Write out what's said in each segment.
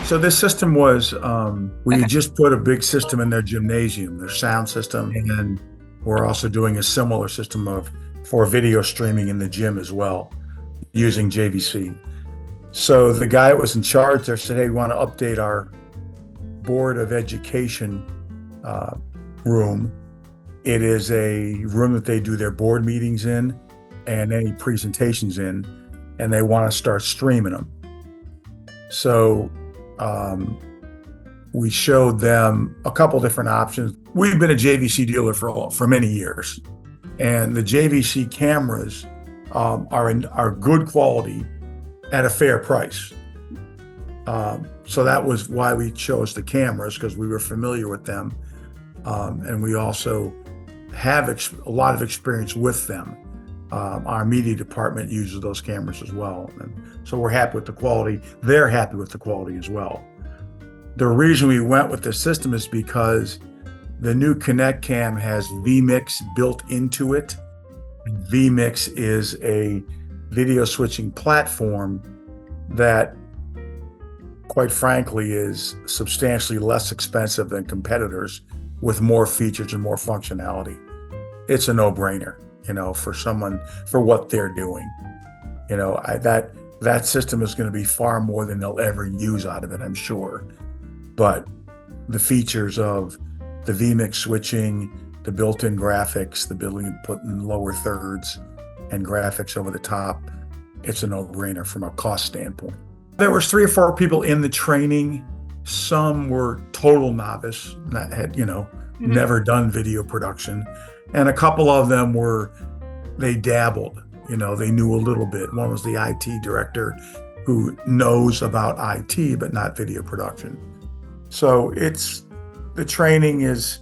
So this system was, we had just put a big system in their gymnasium, their sound system, and we're also doing a similar system for video streaming in the gym as well, using JVC. So the guy that was in charge there said, "Hey, we want to update our Board of Education room. It is a room that they do their board meetings in and any presentations in, and they want to start streaming them." So we showed them a couple different options. We've been a JVC dealer for many years, and the JVC cameras are good quality at a fair price. So that was why we chose the cameras, because we were familiar with them, and we also have a lot of experience with them. Our media department uses those cameras as well, and so we're happy with the quality. They're happy with the quality as well. The reason we went with this system is because the new Connect Cam has vMix built into it. vMix is a video switching platform that, quite frankly, is substantially less expensive than competitors with more features and more functionality. It's a no-brainer, for what they're doing. That system is going to be far more than they'll ever use out of it, I'm sure. But the features of the vMix switching, the built-in graphics, the ability to put in lower thirds and graphics over the top, it's a no-brainer from a cost standpoint. There was 3 or 4 people in the training. Some were total novice, that had, never done video production. And a couple of them they dabbled, they knew a little bit. One was the IT director who knows about IT, but not video production. So the training is,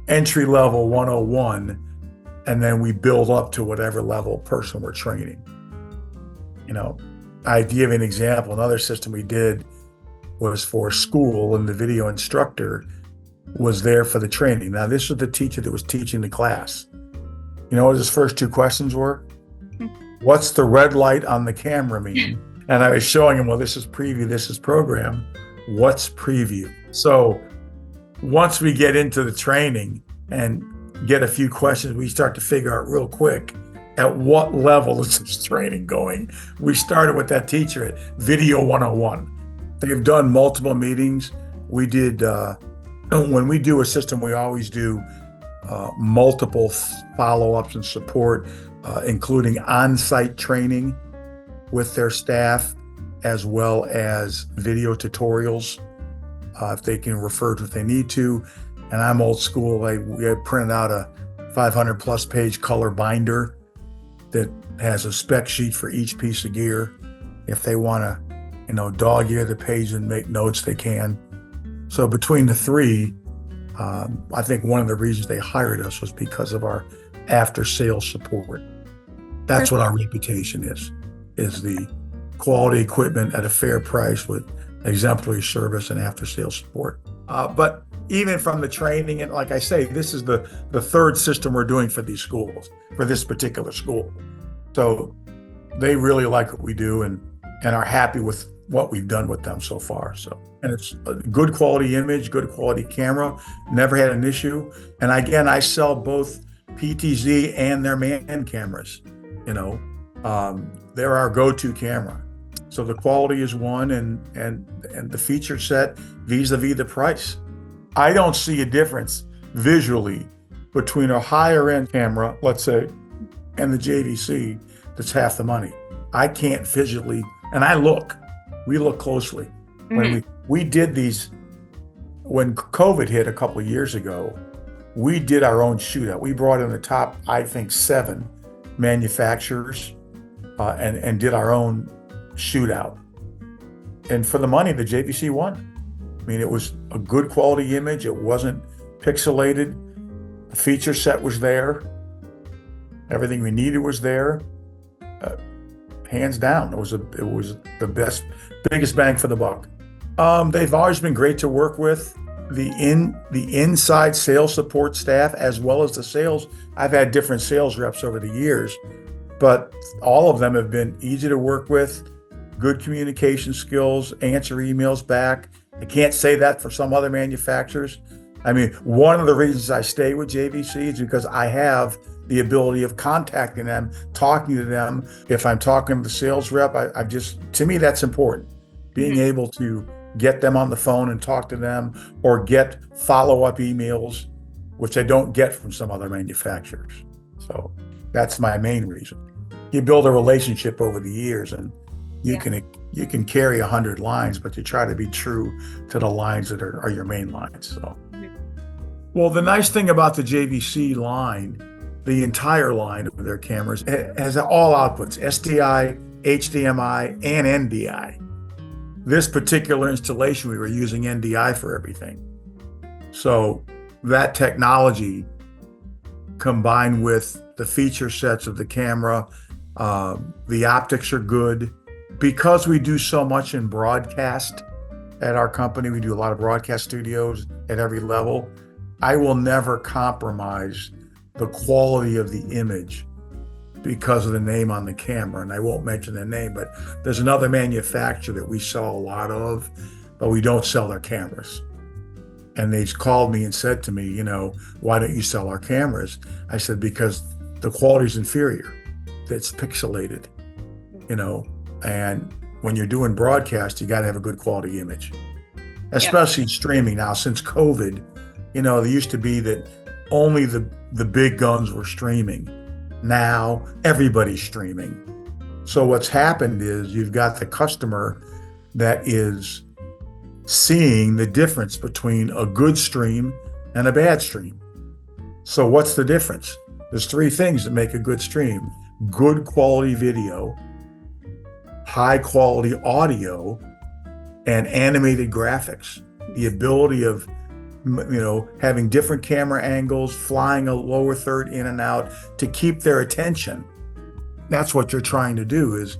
entry level 101, and then we build up to whatever level person we're training. I give an example. Another system we did was for school, and the video instructor was there for the training. Now, this was the teacher that was teaching the class. You know what his first 2 questions were? What's the red light on the camera mean? And I was showing him, well, this is preview, this is program. What's preview? So once we get into the training and get a few questions, we start to figure out real quick at what level is this training going. We started with that teacher at Video 101. They've done multiple meetings. We did, when we do a system, we always do multiple follow-ups and support, including on-site training with their staff, as well as video tutorials, if they can refer to if they need to. And I'm old school. We had printed out a 500+ page color binder that has a spec sheet for each piece of gear. If they want to, dog ear the page and make notes, they can. So between the 3, I think one of the reasons they hired us was because of our after-sales support. That's what our reputation is the quality equipment at a fair price with exemplary service and after-sales support. But even from the training, and like I say, this is the 3rd system we're doing for these schools, for this particular school. So they really like what we do and are happy with what we've done with them so far. And it's a good quality image, good quality camera, never had an issue. And again, I sell both PTZ and their man cameras. They're our go-to camera. So the quality is one, and the feature set vis-a-vis the price. I don't see a difference visually between a higher end camera, let's say, and the JVC that's half the money. I can't visually, and we look closely. When we did these, when COVID hit a couple of years ago, we did our own shootout. We brought in the top, I think, 7 manufacturers and did our own shootout. And for the money, the JVC won. I mean, it was a good quality image. It wasn't pixelated. The feature set was there. Everything we needed was there. Hands down, it was the biggest bang for the buck. They've always been great to work with. The inside sales support staff, as well as the sales. I've had different sales reps over the years, but all of them have been easy to work with. good communication skills, answer emails back. I can't say that for some other manufacturers. I mean, one of the reasons I stay with JVC is because I have the ability of contacting them, talking to them. If I'm talking to the sales rep, to me, that's important. Being able to get them on the phone and talk to them, or get follow-up emails, which I don't get from some other manufacturers. So that's my main reason. You build a relationship over the years, and you can carry 100 lines, but you try to be true to the lines that are your main lines. So, well, the nice thing about the JVC line, the entire line of their cameras, has all outputs: SDI, HDMI, and NDI. This particular installation, we were using NDI for everything. So that technology, combined with the feature sets of the camera, the optics are good. Because we do so much in broadcast at our company, we do a lot of broadcast studios at every level. I will never compromise the quality of the image because of the name on the camera. And I won't mention the name, but there's another manufacturer that we sell a lot of, but we don't sell their cameras. And they called me and said to me, why don't you sell our cameras? I said, because the quality is inferior. It's pixelated, and when you're doing broadcast, you got to have a good quality image, especially streaming. Now, since COVID, there used to be that only the big guns were streaming. Now everybody's streaming. So what's happened is you've got the customer that is seeing the difference between a good stream and a bad stream. So what's the difference? There's three things that make a good stream: good quality video, high quality audio, and animated graphics. The ability of having different camera angles, flying a lower third in and out to keep their attention. That's what you're trying to do, is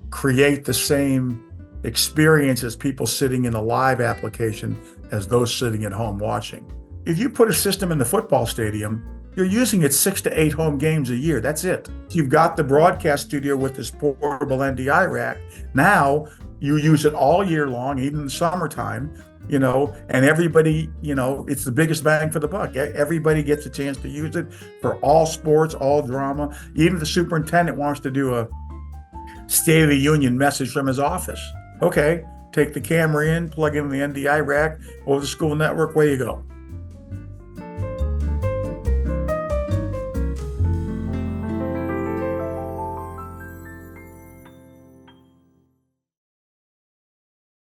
create the same experience as people sitting in a live application as those sitting at home watching. If you put a system in the football stadium, you're using it 6 to 8 home games a year. That's it. You've got the broadcast studio with this portable NDI rack. Now you use it all year long, even in the summertime, and everybody, it's the biggest bang for the buck. Everybody gets a chance to use it for all sports, all drama. Even the superintendent wants to do a State of the Union message from his office. Okay, take the camera in, plug it in the NDI rack over the school network, away you go.